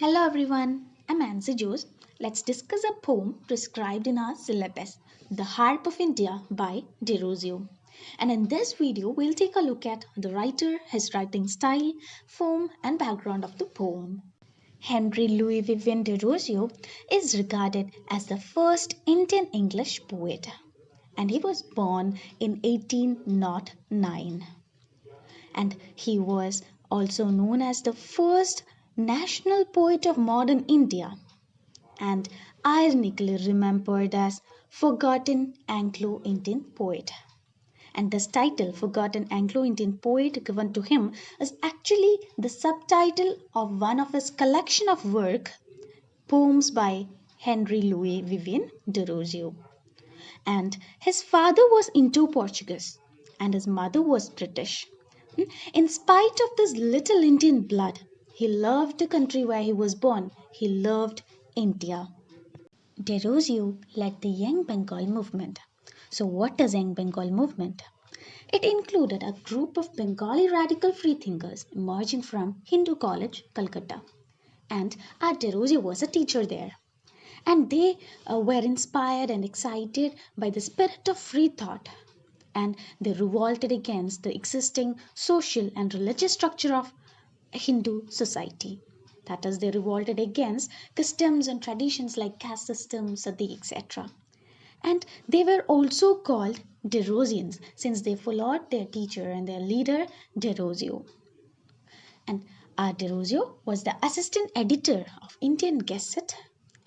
Hello everyone, I'm Nancy Jose. Let's discuss a poem prescribed in our syllabus, The Harp of India by Derozio. And in this video, we'll take a look at the writer, his writing style, form, and background of the poem. Henry Louis Vivian Derozio is regarded as the first Indian English poet, and he was born in 1809, and he was also known as the first national poet of modern India and ironically remembered as Forgotten Anglo Indian Poet. And this title, Forgotten Anglo Indian Poet, given to him, is actually the subtitle of one of his collection of work, Poems by Henry Louis Vivian Derozio. And his father was Indo Portuguese and his mother was British. In spite of this little Indian blood, he loved the country where he was born. He loved India. Derozio led the Young Bengal movement. So, what is Young Bengal movement? It included a group of Bengali radical freethinkers emerging from Hindu College, Calcutta. And our Derozio was a teacher there. And they were inspired and excited by the spirit of free thought. And they revolted against the existing social and religious structure of Hindu society. That is, they revolted against customs and traditions like caste system, sati, etc. And they were also called Derosians since they followed their teacher and their leader, Derozio. And Derozio was the assistant editor of Indian Gazette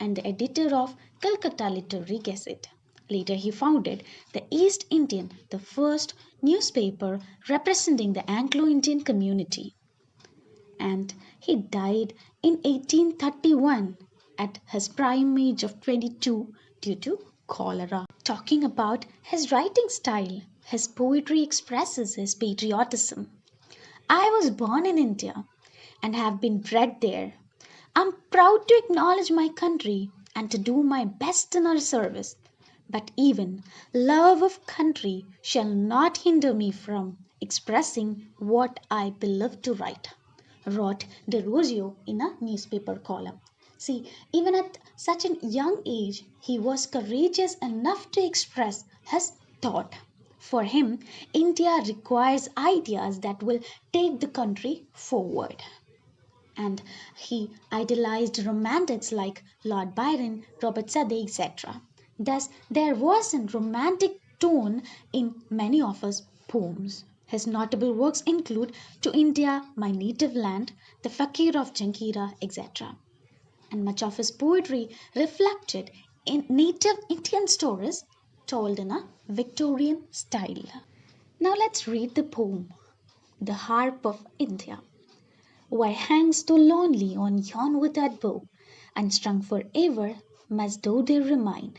and the editor of Calcutta Literary Gazette. Later, he founded the East Indian, the first newspaper representing the Anglo Indian community. And he died in 1831 at his prime age of 22 due to cholera. Talking about his writing style, his poetry expresses his patriotism. I was born in India and have been bred there. I'm proud to acknowledge my country and to do my best in her service. But even love of country shall not hinder me from expressing what I believe to write, wrote Derozio in a newspaper column. See, even at such a young age, he was courageous enough to express his thought. For him, India requires ideas that will take the country forward. And he idolized romantics like Lord Byron, Robert Southey, etc. Thus, there was a romantic tone in many of his poems. His notable works include To India, My Native Land, The Fakir of Jankira, etc. And much of his poetry reflected in native Indian stories told in a Victorian style. Now let's read the poem, The Harp of India. Why hangs thou lonely on yon withered bough, unstrung for ever must thou there remain?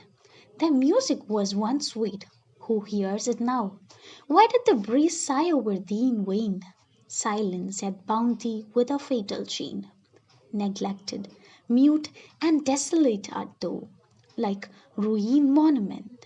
Thy music was once sweet, who hears it now? Why did the breeze sigh over thee in vain? Silence hath bound thee with a fatal chain. Neglected, mute, and desolate art thou, like ruined monument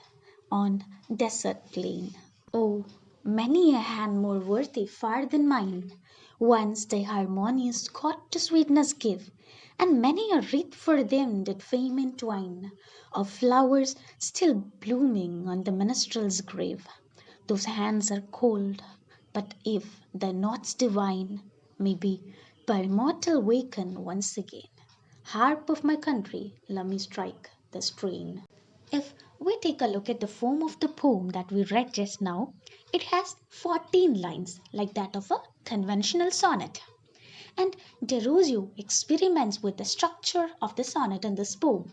on desert plain. Oh, many a hand more worthy far than mine, once thy harmonious chord to sweetness give, and many a wreath for them did fame entwine, of flowers still blooming on the minstrel's grave. Those hands are cold, but if thy notes divine may be by mortal waken once again, harp of my country, let me strike the strain. If we take a look at the form of the poem that we read just now, it has 14 lines, like that of a conventional sonnet. And Derozio experiments with the structure of the sonnet in this poem.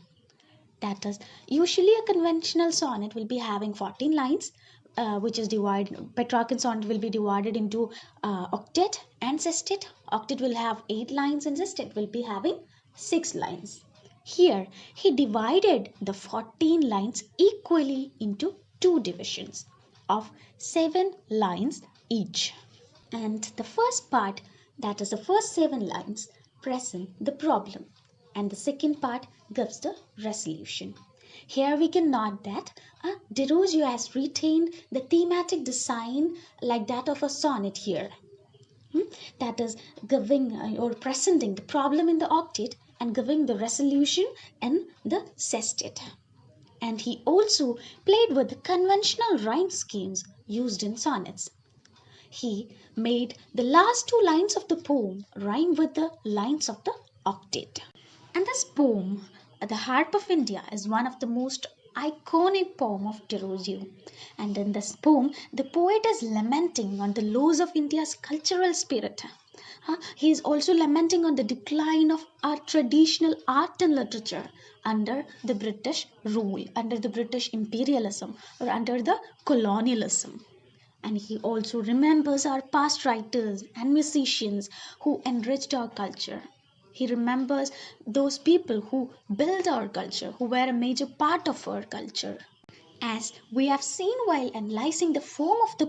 That is, usually a conventional sonnet will be having 14 lines, which is divided. Petrarchan sonnet will be divided into octet and sestet. Octet will have 8 lines, and sestet will be having 6 lines. Here, he divided the 14 lines equally into two divisions of 7 lines each. And the first part, that is the first 7 lines, present the problem, and the second part gives the resolution. Here we can note that Derozio has retained the thematic design like that of a sonnet here. That is giving or presenting the problem in the octet and giving the resolution in the sestet. And he also played with the conventional rhyme schemes used in sonnets. He made the last two lines of the poem rhyme with the lines of the octet. And this poem, The Harp of India, is one of the most iconic poem of Derozio. And in this poem, the poet is lamenting on the loss of India's cultural spirit. He is also lamenting on the decline of our traditional art and literature under the British rule, under the British imperialism, or under the colonialism. And he also remembers our past writers and musicians who enriched our culture. He remembers those people who built our culture, who were a major part of our culture. As we have seen while analyzing the form of the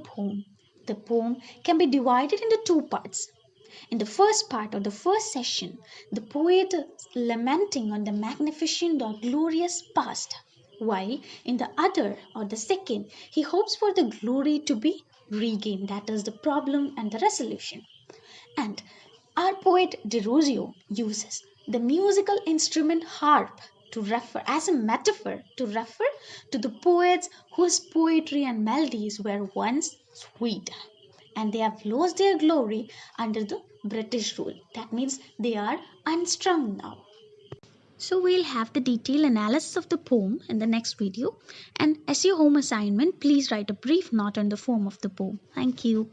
poem can be divided into two parts. In the first part or the first session, the poet is lamenting on the magnificent or glorious past, while in the other or the second, he hopes for the glory to be regained, that is, the problem and the resolution. And our poet Derozio uses the musical instrument harp to refer as a metaphor to refer to the poets whose poetry and melodies were once sweet and they have lost their glory under the British rule. That means they are unstrung now. So we'll have the detailed analysis of the poem in the next video. And as your home assignment, please write a brief note on the form of the poem. Thank you.